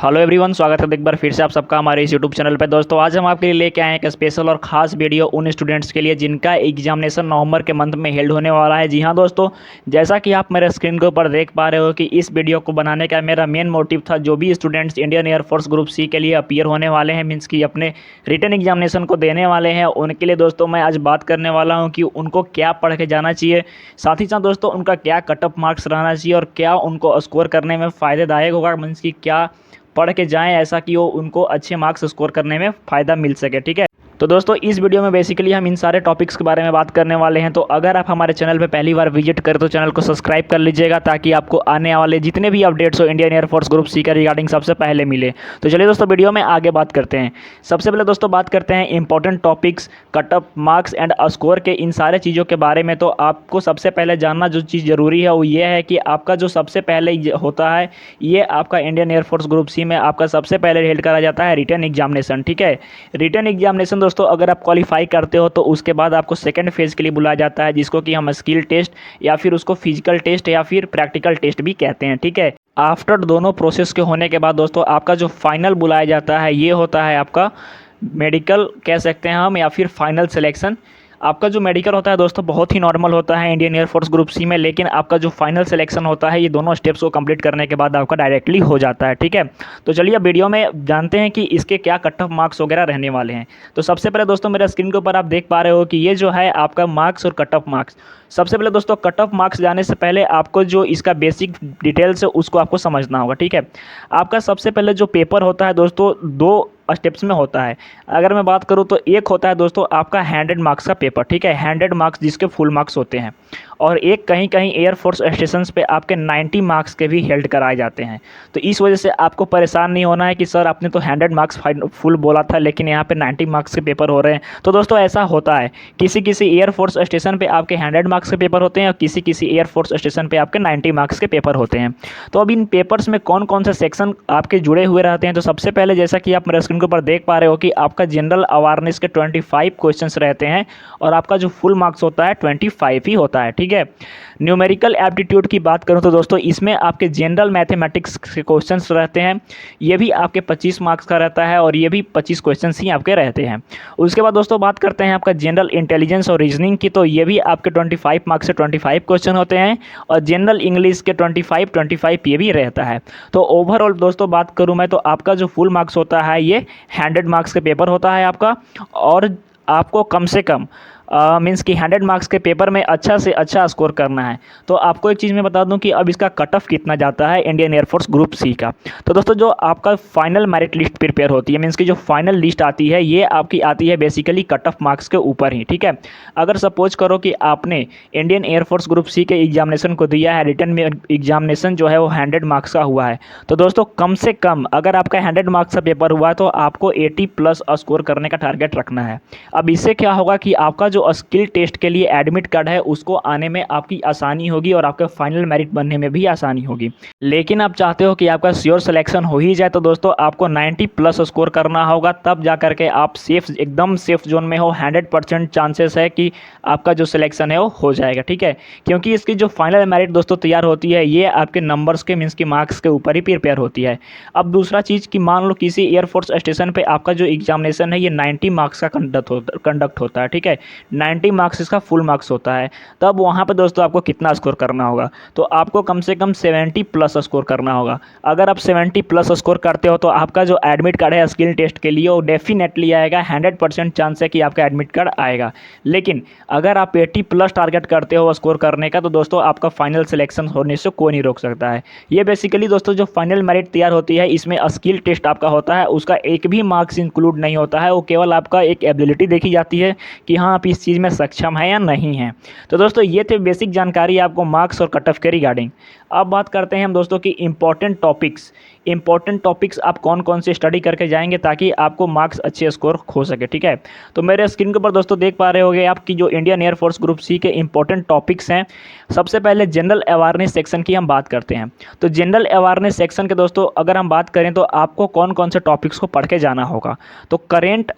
Hello everyone, स्वागत है एक बार फिर से आप सबका हमारे इस यूट्यूब चैनल पे। दोस्तों आज हम आपके लिए लेके आए हैं एक स्पेशल और खास वीडियो उन स्टूडेंट्स के लिए जिनका एग्जामिनेशन नवंबर के मंथ में हेल्ड होने वाला है। जी हाँ दोस्तों, जैसा कि आप मेरे स्क्रीन के ऊपर देख पा रहे हो कि इस वीडियो को बनाने का मेरा मेन मोटिव था, जो भी students Indian Air Force group C के लिए अपीयर होने वाले हैं, मीन्स कि अपने रिटन एग्जामिनेशन को देने वाले हैं, उनके लिए दोस्तों मैं आज बात करने वाला हूँ कि उनको क्या पढ़ के जाना चाहिए, साथ ही साथ दोस्तों उनका क्या कट ऑफ मार्क्स रहना चाहिए और क्या उनको स्कोर करने में फ़ायदेदायक होगा, मीन्स कि क्या पढ़ के जाएं ऐसा कि वो उनको अच्छे मार्क्स स्कोर करने में फ़ायदा मिल सके। ठीक है, तो दोस्तों इस वीडियो में बेसिकली हम इन सारे टॉपिक्स के बारे में बात करने वाले हैं। तो अगर आप हमारे चैनल पे पहली बार विजिट करें तो चैनल को सब्सक्राइब कर लीजिएगा ताकि आपको आने वाले जितने भी अपडेट्स हो इंडियन एयरफोर्स ग्रुप सी का रिगार्डिंग सबसे पहले मिले। तो चलिए दोस्तों वीडियो में आगे बात करते हैं। सबसे पहले दोस्तों बात करते हैं important topics, cut off marks and score के, इन सारे चीज़ों के बारे में। तो आपको सबसे पहले जानना जो चीज़ ज़रूरी है वो ये है कि आपका जो सबसे पहले होता है ये आपका इंडियन एयरफोर्स ग्रुप सी में आपका सबसे पहले हेल्ड करा जाता है रिटन एग्जामिनेशन। ठीक है, रिटन एग्जामिनेशन दोस्तों अगर आप क्वालिफाई करते हो तो उसके बाद आपको सेकंड फेज़ के लिए बुलाया जाता है, जिसको कि हम स्किल टेस्ट या फिर उसको फिजिकल टेस्ट या फिर प्रैक्टिकल टेस्ट भी कहते हैं। ठीक है, आफ्टर दोनों प्रोसेस के होने के बाद दोस्तों आपका जो फाइनल बुलाया जाता है ये होता है आपका मेडिकल कह सकते हैं हम, या फिर फाइनल सिलेक्शन। आपका जो मेडिकल होता है दोस्तों बहुत ही नॉर्मल होता है इंडियन एयरफोर्स ग्रुप सी में, लेकिन आपका जो फाइनल सिलेक्शन होता है ये दोनों स्टेप्स को कंप्लीट करने के बाद आपका डायरेक्टली हो जाता है। ठीक है, तो चलिए अब वीडियो में जानते हैं कि इसके क्या कट ऑफ मार्क्स वगैरह रहने वाले हैं। तो सबसे पहले दोस्तों मेरे स्क्रीन के ऊपर आप देख पा रहे हो कि ये जो है आपका मार्क्स और कट ऑफ मार्क्स। सबसे पहले दोस्तों कट ऑफ मार्क्स जाने से पहले आपको जो इसका बेसिक डिटेल्स है उसको आपको समझना होगा। ठीक है, आपका सबसे पहले जो पेपर होता है दोस्तों दो स्टेप्स में होता है। अगर मैं बात करूं तो एक होता है दोस्तों आपका 100 मार्क्स का पेपर। ठीक है, 100 मार्क्स जिसके फुल मार्क्स होते हैं, और एक कहीं कहीं एयरफोर्स स्टेशंस पे आपके 90 मार्क्स के भी हेल्ड कराए जाते हैं। तो इस वजह से आपको परेशान नहीं होना है कि सर आपने तो 100 मार्क्स फुल बोला था लेकिन यहाँ पे 90 मार्क्स के पेपर हो रहे हैं। तो दोस्तों ऐसा होता है, किसी किसी एयरफोर्स स्टेशन पे आपके 100 मार्क्स के पेपर होते हैं और किसी किसी एयरफोर्स स्टेशन पे आपके 90 मार्क्स के पेपर होते हैं। तो अब इन पेपर्स में कौन कौन से सेक्शन आपके जुड़े हुए रहते हैं, तो सबसे पहले जैसा कि आप मेरे स्क्रीन के ऊपर देख पा रहे हो कि आपका जनरल अवेयरनेस के 25 क्वेश्चंस रहते हैं और आपका जो फुल मार्क्स होता है 25 ही होता है। ठीक है, न्यूमेरिकल एप्टीट्यूड की बात करूं तो दोस्तों इसमें आपके जनरल मैथमेटिक्स के क्वेश्चंस रहते हैं, ये भी आपके 25 मार्क्स का रहता है और ये भी 25 क्वेश्चंस ही आपके रहते हैं। उसके बाद दोस्तों बात करते हैं आपका जनरल इंटेलिजेंस और रीजनिंग की, तो ये भी आपके 25 मार्क्स से 25 क्वेश्चन होते हैं और जनरल इंग्लिश के 25 ये भी रहता है। तो ओवरऑल दोस्तों बात करूं मैं तो आपका जो फुल मार्क्स होता है ये 100 मार्क्स का पेपर होता है आपका, और आपको कम से कम मीन्स कि 100 मार्क्स के पेपर में अच्छा से अच्छा स्कोर करना है। तो आपको एक चीज़ मैं बता दूं कि अब इसका कट ऑफ कितना जाता है इंडियन एयरफोर्स ग्रुप सी का। तो दोस्तों जो आपका फाइनल मेरिट लिस्ट प्रिपेयर होती है, मीन्स कि जो फाइनल लिस्ट आती है ये आपकी आती है बेसिकली कट ऑफ मार्क्स के ऊपर ही। ठीक है, अगर सपोज करो कि आपने इंडियन एयरफोर्स ग्रुप सी के एग्जामिनेशन को दिया है, रिटन में एग्जामिनेशन जो है वो 100 मार्क्स का हुआ है, तो दोस्तों कम से कम अगर आपका 100 मार्क्स का पेपर हुआ तो आपको 80+ स्कोर करने का टारगेट रखना है। अब इससे क्या होगा कि आपका जो स्किल टेस्ट के लिए एडमिट कार्ड है उसको आने में आपकी आसानी होगी और आपके फाइनल मेरिट बनने में भी आसानी होगी। लेकिन आप चाहते हो कि आपका श्योर सिलेक्शन हो ही जाए तो दोस्तों आपको 90+ स्कोर करना होगा, तब जा करके आप एकदम सेफ जोन में हो। 100% चांसेस है कि आपका जो सिलेक्शन है वो हो जाएगा। ठीक है, क्योंकि इसकी जो फाइनल मेरिट दोस्तों तैयार होती है ये आपके नंबर्स के मीन्स की मार्क्स के ऊपर ही प्रिपेयर होती है। अब दूसरा चीज़ कि मान लो किसी एयरफोर्स स्टेशन पर आपका जो एग्जामिनेशन है ये 90 मार्क्स का कंडक्ट होता है। ठीक है, 90 मार्क्स इसका फुल मार्क्स होता है, तब वहाँ पे दोस्तों आपको कितना स्कोर करना होगा, तो आपको कम से कम 70+ स्कोर करना होगा। अगर आप 70+ स्कोर करते हो तो आपका जो एडमिट कार्ड है स्किल टेस्ट के लिए वो डेफिनेटली आएगा। 100% चांस है कि आपका एडमिट कार्ड आएगा। लेकिन अगर आप 80+ टारगेट करते हो स्कोर करने का तो दोस्तों आपका फाइनल सिलेक्शन होने से कोई नहीं रोक सकता है। ये बेसिकली दोस्तों जो फाइनल मेरिट तैयार होती है इसमें स्किल टेस्ट आपका होता है, उसका एक भी मार्क्स इंक्लूड नहीं होता है, वो केवल आपका एक एबिलिटी देखी जाती है कि हाँ आप इस चीज़ में सक्षम है या नहीं है। तो दोस्तों ये थे बेसिक जानकारी आपको मार्क्स और कट ऑफ के रिगार्डिंग। अब बात करते हैं हम दोस्तों की इंपॉर्टेंट टॉपिक्स आप कौन कौन से स्टडी करके जाएंगे ताकि आपको मार्क्स अच्छे स्कोर हो सके। ठीक है, तो मेरे स्क्रीन के ऊपर दोस्तों देख पा रहे होंगे आपकी जो इंडियन एयरफोर्स ग्रुप सी के इंपॉर्टेंट टॉपिक्स हैं। सबसे पहले जनरल अवेयरनेस सेक्शन की हम बात करते हैं। तो जनरल अवेयरनेस सेक्शन के दोस्तों अगर हम बात करें तो आपको कौन कौन से टॉपिक्स को पढ़ के जाना होगा, तो करेंट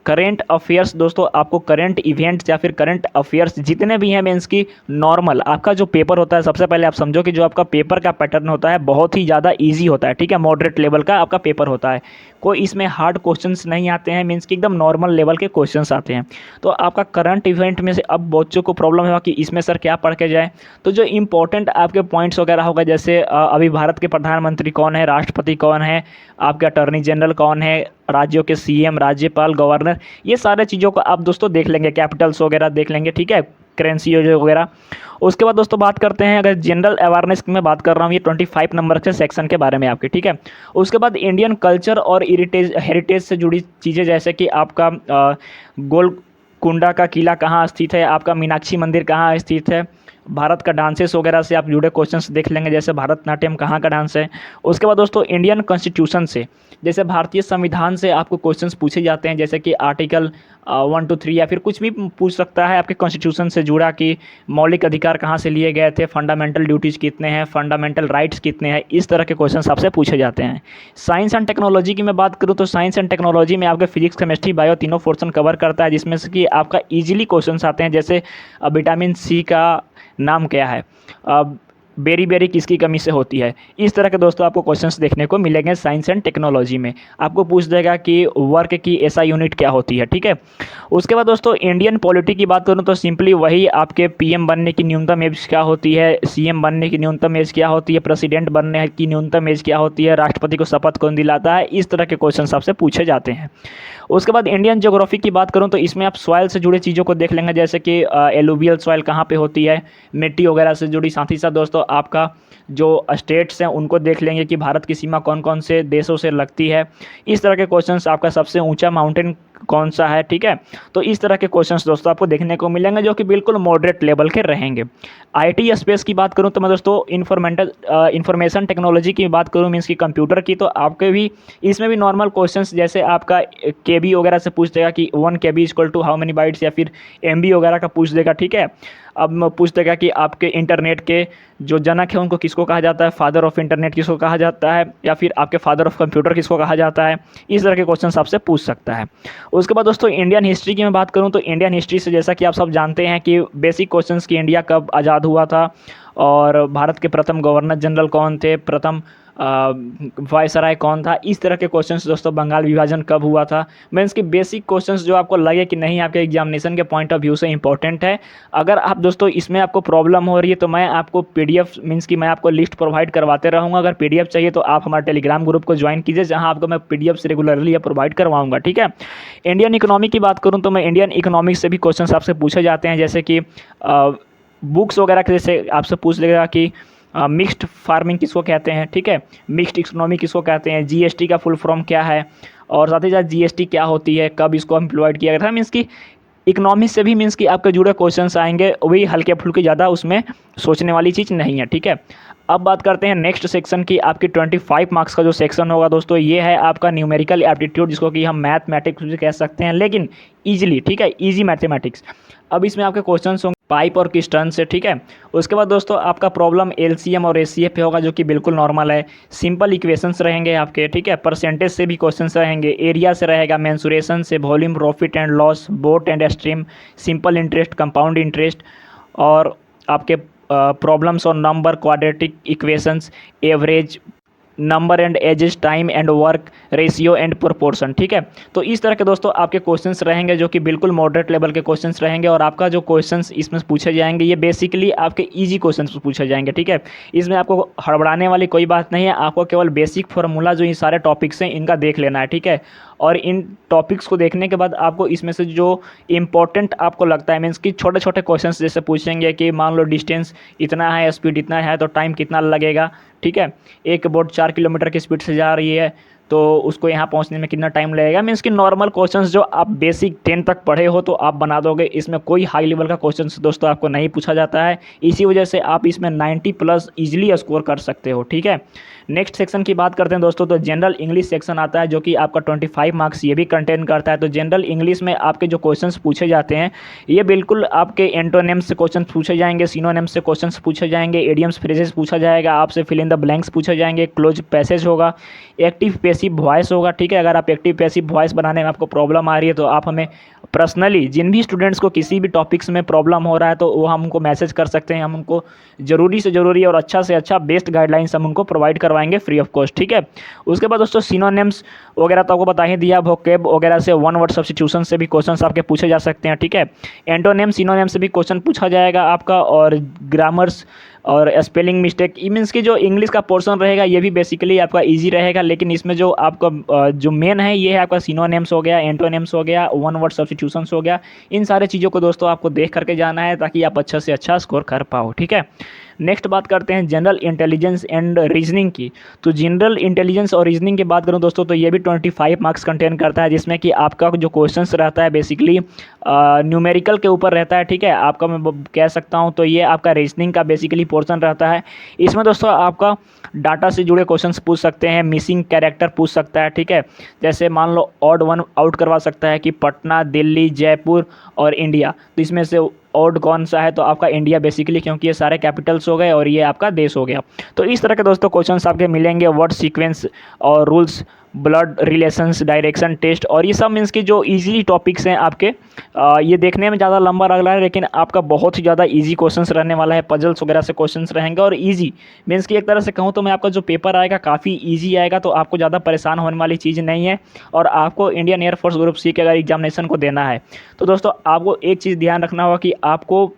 करेंट अफेयर्स दोस्तों, आपको करंट इवेंट्स या फिर करंट अफेयर्स जितने भी हैं मीन्स की नॉर्मल आपका जो पेपर होता है, सबसे पहले आप समझो कि जो आपका पेपर का पैटर्न होता है बहुत ही ज़्यादा ईजी होता है, ठीक है। मॉडरेट लेवल का आपका पेपर होता है, कोई इसमें हार्ड क्वेश्चंस नहीं आते हैं, मीन्स कि एकदम नॉर्मल लेवल के क्वेश्चंस आते हैं। तो आपका करंट इवेंट में से अब बच्चों को प्रॉब्लम है कि इसमें सर क्या पढ़ के जाए, तो जो इंपॉर्टेंट आपके पॉइंट्स वगैरह होगा, जैसे अभी भारत के प्रधानमंत्री कौन है, राष्ट्रपति कौन है, आपके अटॉर्नी जनरल कौन है, राज्यों के सीएम, राज्यपाल, गवर्नर, ये सारे चीज़ों को आप दोस्तों देख लेंगे, कैपिटल्स वगैरह देख लेंगे, ठीक है, करेंसी वगैरह। उसके बाद दोस्तों बात करते हैं, अगर जनरल अवेयरनेस की मैं बात कर रहा हूँ, ये 25 नंबर के सेक्शन के बारे में आपके, ठीक है। उसके बाद इंडियन कल्चर और हेरिटेज से जुड़ी चीज़ें, जैसे कि आपका गोलकुंडा का किला कहाँ स्थित है, आपका मीनाक्षी मंदिर कहाँ स्थित है, भारत का डांसेस वगैरह से आप जुड़े क्वेश्चंस देख लेंगे, जैसे भारतनाट्यम कहाँ का डांस है। उसके बाद दोस्तों इंडियन कॉन्स्टिट्यूशन से, जैसे भारतीय संविधान से आपको क्वेश्चंस पूछे जाते हैं, जैसे कि आर्टिकल 1 to 3 या फिर कुछ भी पूछ सकता है आपके कॉन्स्टिट्यूशन से जुड़ा, कि मौलिक अधिकार कहाँ से लिए गए थे, फंडामेंटल ड्यूटीज़ कितने हैं, फंडामेंटल राइट्स कितने हैं, इस तरह के क्वेश्चन आपसे पूछे जाते हैं। साइंस एंड टेक्नोलॉजी की मैं बात करूँ तो साइंस एंड टेक्नोलॉजी में आपके फिजिक्स, केमिस्ट्री, बायो तीनों पोर्शन कवर करता है, जिसमें से कि आपका ईजिली क्वेश्चन आते हैं, जैसे विटामिन सी का नाम क्या है, बेरी बेरी किसकी कमी से होती है। इस तरह के दोस्तों आपको क्वेश्चंस देखने को मिलेंगे साइंस एंड टेक्नोलॉजी में। आपको पूछ देगा कि वर्क की एसआई यूनिट क्या होती है, ठीक है। उसके बाद दोस्तों इंडियन पॉलिटी की बात करूं तो सिंपली वही आपके पीएम बनने की न्यूनतम एज क्या होती है, सीएम बनने की न्यूनतम एज क्या होती है, प्रेसिडेंट बनने की न्यूनतम एज क्या होती है, राष्ट्रपति को शपथ कौन दिलाता है, इस तरह के क्वेश्चन आपसे पूछे जाते हैं। उसके बाद इंडियन ज्योग्राफी की बात करूं तो इसमें आप सॉइल से जुड़ी चीज़ों को देख लेंगे, जैसे कि एलुवियल सॉइल कहाँ पे होती है, मिट्टी वगैरह से जुड़ी। साथ ही साथ दोस्तों आपका जो स्टेट्स हैं उनको देख लेंगे कि भारत की सीमा कौन कौन से देशों से लगती है। इस तरह के क्वेश्चंस, आपका सबसे ऊंचा माउंटेन कौन सा है, ठीक है। तो इस तरह के क्वेश्चंस दोस्तों आपको देखने को मिलेंगे, जो कि बिल्कुल मॉडरेट लेवल के रहेंगे। आईटी स्पेस की बात करूं तो मैं दोस्तों इंफॉर्मेशन टेक्नोलॉजी की बात करूं, मीन्स की कंप्यूटर की, तो आपके भी इसमें भी नॉर्मल क्वेश्चंस, जैसे आपका केबी वगैरह से पूछ देगा कि 1 KB equal to how many bytes, या फिर एमबी वगैरह का पूछ देगा, ठीक है। अब पूछ देगा कि आपके इंटरनेट के जो जनक है उनको किसको कहा जाता है, फादर ऑफ इंटरनेट किसको कहा जाता है, या फिर आपके फादर ऑफ कंप्यूटर किसको कहा जाता है। इस तरह के क्वेश्चन आपसे पूछ सकता है। उसके बाद दोस्तों इंडियन हिस्ट्री की मैं बात करूं तो इंडियन हिस्ट्री से, जैसा कि आप सब जानते हैं कि बेसिक क्वेश्चंस कि इंडिया कब आज़ाद हुआ था, और भारत के प्रथम गवर्नर जनरल कौन थे, प्रथम वायसराय कौन था, इस तरह के क्वेश्चंस दोस्तों, बंगाल विभाजन कब हुआ था। मीन्स की बेसिक क्वेश्चंस जो आपको लगे कि नहीं आपके एग्जामिनेशन के पॉइंट ऑफ व्यू से इंपॉर्टेंट है। अगर आप दोस्तों इसमें आपको प्रॉब्लम हो रही है तो मैं आपको पीडीएफ, मीन्स की मैं आपको लिस्ट प्रोवाइड करवाते रहूँगा। अगर पीडीएफ चाहिए तो आप हमारे टेलीग्राम ग्रुप को ज्वाइन कीजिए, जहाँ आपको मैं पीडीएफ रेगुलरली प्रोवाइड करवाऊँगा, ठीक है। इंडियन इकोनॉमी की बात करूँ तो मैं इंडियन इकोनॉमिक्स से भी क्वेश्चन आपसे पूछे जाते हैं, जैसे कि बुक्स वगैरह के जैसे आपसे पूछ लेगा कि मिक्स्ड फार्मिंग किसको कहते हैं, ठीक है, मिक्स्ड इकोनॉमी किसको कहते हैं, जीएसटी का फुल फॉर्म क्या है, और साथ ही साथ जीएसटी क्या होती है, कब इसको इम्प्लॉयड किया गया था। मीन्स की इकोनॉमिक्स से भी मीन्स कि आपके जुड़े क्वेश्चंस आएंगे, वही हल्के फुल्के, ज़्यादा उसमें सोचने वाली चीज़ नहीं है, ठीक है। अब बात करते हैं नेक्स्ट सेक्शन की। आपकी 25 मार्क्स का जो सेक्शन होगा दोस्तों, ये है आपका न्यूमेरिकल एप्टीट्यूड, जिसको कि हम मैथमेटिक्स भी कह सकते हैं, लेकिन ईजिली, ठीक है, ईजी मैथमेटिक्स। अब इसमें आपके क्वेश्चंस होंगे पाइप और किस टर्न से, ठीक है। उसके बाद दोस्तों आपका प्रॉब्लम एलसीएम और एचसीएफ पे होगा, जो कि बिल्कुल नॉर्मल है। सिंपल इक्वेशंस रहेंगे आपके, ठीक है। परसेंटेज से भी क्वेश्चंस रहेंगे, एरिया से रहेगा, मेंसुरेशन से, volume, profit and loss, boat and stream, simple interest, compound interest, और आपके प्रॉब्लम्स और number, quadratic equations, average, number and ages, time and work, ratio and proportion, ठीक है। तो इस तरह के दोस्तों आपके क्वेश्चंस रहेंगे, जो कि बिल्कुल मॉडरेट लेवल के क्वेश्चंस रहेंगे। और आपका जो क्वेश्चंस इसमें पूछे जाएंगे, ये बेसिकली आपके इजी क्वेश्चंस पूछे जाएंगे, ठीक है। इसमें आपको हड़बड़ाने वाली कोई बात नहीं है, आपको केवल बेसिक फार्मूला जो ये सारे टॉपिक्स हैं इनका देख लेना है, ठीक है। और इन टॉपिक्स को देखने के बाद आपको इसमें से जो इम्पोर्टेंट आपको लगता है, मीन्स कि छोटे छोटे क्वेश्चंस जैसे पूछेंगे कि मान लो डिस्टेंस इतना है, स्पीड इतना है, तो टाइम कितना लगेगा, ठीक है। एक बोट 4 किलोमीटर की स्पीड से जा रही है, तो उसको यहाँ पहुँचने में कितना टाइम लगेगा। मीन्स कि नॉर्मल क्वेश्चंस जो आप बेसिक 10 तक पढ़े हो तो आप बना दोगे। इसमें कोई हाई लेवल का क्वेश्चंस दोस्तों आपको नहीं पूछा जाता है, इसी वजह से आप इसमें 90+ ईजिली स्कोर कर सकते हो, ठीक है। नेक्स्ट सेक्शन की बात करते हैं दोस्तों, तो जनरल इंग्लिश सेक्शन आता है, जो कि आपका 25 मार्क्स ये भी कंटेन करता है। तो जनरल इंग्लिश में आपके जो क्वेश्चंस पूछे जाते हैं, ये बिल्कुल आपके एंटोनिम्स से क्वेश्चन पूछे जाएंगे, सिनोनिम्स से क्वेश्चन पूछे जाएंगे, एडियम्स, फ्रेजेस पूछा जाएगा आपसे, फिल इन द ब्लैंक्स पूछे जाएंगे, क्लोज पैसेज होगा, एक्टिव पैसेज पैसिव वॉइस होगा, ठीक है। अगर आप एक्टिव पैसिव वॉइस बनाने में आपको प्रॉब्लम आ रही है तो आप हमें पर्सनली, जिन भी स्टूडेंट्स को किसी भी टॉपिक्स में प्रॉब्लम हो रहा है तो वो हमको मैसेज कर सकते हैं। हम उनको ज़रूरी से ज़रूरी और अच्छा से अच्छा बेस्ट गाइडलाइंस हम उनको प्रोवाइड करवाएंगे फ्री ऑफ कॉस्ट, ठीक है। उसके बाद दोस्तों सिनोनिम्स वगैरह तो आपको बता ही दिया, वोकैब वगैरह से वन वर्ड सब्स्टिट्यूशन से भी क्वेश्चंस आपके पूछे जा सकते हैं, ठीक है। एंटोनिम सिनोनिम से भी क्वेश्चन पूछा जाएगा आपका, और ग्रामर्स और स्पेलिंग मिस्टेक, ई मीन्स की जो इंग्लिश का पोर्शन रहेगा ये भी बेसिकली आपका इजी रहेगा। लेकिन इसमें जो आपका जो मेन है ये है आपका सिनोनिम्स हो गया, एंटोनिम्स हो गया, वन वर्ड सब्स्टिट्यूशंस हो गया। इन सारे चीज़ों को दोस्तों आपको देख करके जाना है ताकि आप अच्छा से अच्छा स्कोर कर पाओ, ठीक है। नेक्स्ट बात करते हैं जनरल इंटेलिजेंस एंड रीजनिंग की। तो जनरल इंटेलिजेंस और रीजनिंग की बात करूं दोस्तों तो ये भी 25 मार्क्स कंटेन करता है, जिसमें कि आपका जो क्वेश्चंस रहता है बेसिकली न्यूमेरिकल के ऊपर रहता है, ठीक है। आपका मैं कह सकता हूं तो ये आपका रीजनिंग का बेसिकली पोर्शन रहता है। इसमें दोस्तों आपका डाटा से जुड़े क्वेश्चंस पूछ सकते हैं, मिसिंग कैरेक्टर पूछ सकता है, ठीक है। जैसे मान लो ऑड वन आउट करवा सकता है कि पटना, दिल्ली, जयपुर और इंडिया, तो इसमें से ऑड कौन सा है, तो आपका इंडिया बेसिकली, क्योंकि ये सारे कैपिटल्स हो गए और ये आपका देश हो गया। तो इस तरह के दोस्तों क्वेश्चंस आपके मिलेंगे, वर्ड सीक्वेंस और rules, blood relations, direction test, और ये सब मीन्स की जो इजी टॉपिक्स हैं आपके। ये देखने में ज़्यादा लंबा लग रहा है लेकिन आपका बहुत ही ज़्यादा इजी क्वेश्चंस रहने वाला है, पजल्स वगैरह से क्वेश्चंस रहेंगे और इजी मीन्स कि एक तरह से कहूँ तो मैं आपका जो पेपर आएगा काफ़ी इजी आएगा, तो आपको ज़्यादा परेशान होने वाली चीज़ नहीं है। और आपको इंडियन एयरफोर्स ग्रुप सी के अगर एग्जामिनेशन को देना है तो दोस्तों आपको एक चीज़ ध्यान रखना होगा कि आपको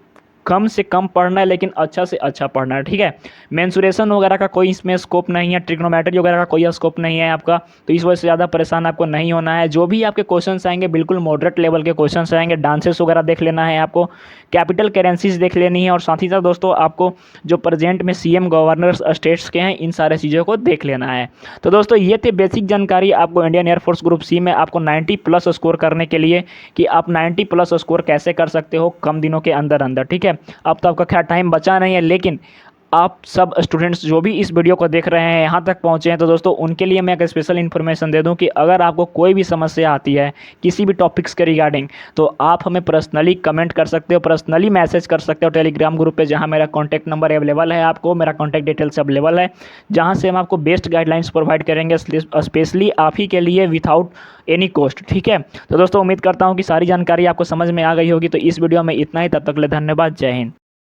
कम से कम पढ़ना है लेकिन अच्छा से अच्छा पढ़ना है, ठीक है। मेंसुरेशन वगैरह का कोई इसमें स्कोप नहीं है, ट्रिग्नोमेट्री वगैरह का कोई स्कोप नहीं है आपका, तो इस वजह से ज़्यादा परेशान आपको नहीं होना है। जो भी आपके क्वेश्चंस आएंगे बिल्कुल मॉडरेट लेवल के क्वेश्चंस आएंगे। डांसेस वगैरह देख लेना है आपको, कैपिटल करेंसीज देख लेनी है, और साथ ही साथ दोस्तों आपको जो प्रेजेंट में सीएम गवर्नर्स स्टेट्स के हैं इन सारे चीज़ों को देख लेना है। तो दोस्तों ये थे बेसिक जानकारी आपको इंडियन एयरफोर्स ग्रुप सी में आपको 90+ स्कोर करने के लिए, कि आप 90+ स्कोर कैसे कर सकते हो कम दिनों के अंदर अंदर, ठीक है। अब तो आपका खैर टाइम बचा नहीं है, लेकिन आप सब स्टूडेंट्स जो भी इस वीडियो को देख रहे हैं यहाँ तक पहुँचे हैं तो दोस्तों उनके लिए मैं एक स्पेशल इन्फॉर्मेशन दे दूँ कि अगर आपको कोई भी समस्या आती है किसी भी टॉपिक्स के रिगार्डिंग, तो आप हमें पर्सनली कमेंट कर सकते हो, पर्सनली मैसेज कर सकते हो टेलीग्राम ग्रुप पे, जहाँ मेरा कॉन्टैक्ट नंबर अवेलेबल है, आपको मेरा कॉन्टैक्ट डिटेल्स अवेलेबल है, जहाँ से हम आपको बेस्ट गाइडलाइंस प्रोवाइड करेंगे स्पेशली आप ही के लिए विथआउट एनी कॉस्ट, ठीक है। तो दोस्तों उम्मीद करता हूँ कि सारी जानकारी आपको समझ में आ गई होगी। तो इस वीडियो में इतना ही, तब तक के लिए धन्यवाद, जय हिंद।